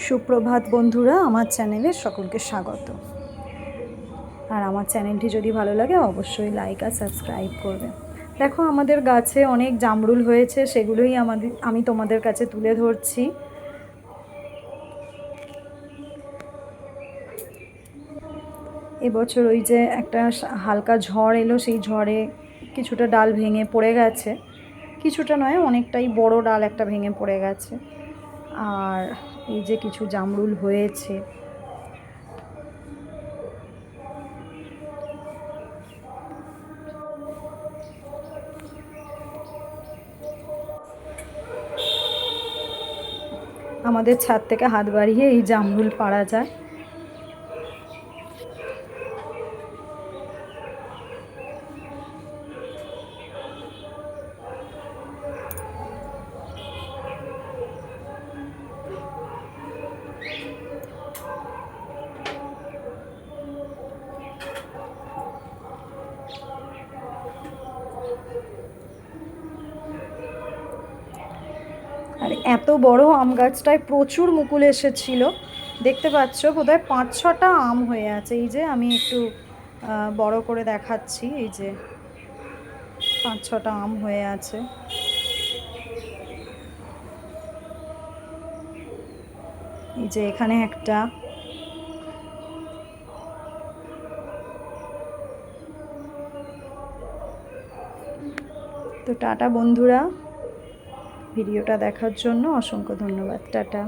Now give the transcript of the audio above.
সুপ্রভাত বন্ধুরা, আমার চ্যানেলে সকলকে স্বাগত। আর আমার চ্যানেলটি যদি ভালো লাগে অবশ্যই লাইক আর সাবস্ক্রাইব করবে। দেখো, আমাদের গাছে অনেক জামরুল হয়েছে, সেগুলোই আমি তোমাদের কাছে তুলে ধরছি। এবছর ওই যে একটা হালকা ঝড় এলো, সেই ঝড়ে কিছুটা ডাল ভেঙে পড়ে গেছে, কিছুটা নয় অনেকটাই বড় ডাল একটা ভেঙে পড়ে গেছে। আর এই যে কিছু জামরুল হয়েছে, আমাদের ছাদ থেকে হাত বাড়িয়ে এই জামরুল পাড়া যায়। আর এত বড় আম গাছটায় প্রচুর মুকুল এসেছিল, দেখতে পাচ্ছ বোধহয় 5-6টা আম হয়ে আছে। এই যে আমি একটু বড় করে দেখাচ্ছি, এই যে 5-6টা আম হয়ে আছে। এই যে এখানে একটা। তো টাটা বন্ধুরা, ভিডিওটা দেখার জন্য অসংখ্য ধন্যবাদ। টাটা।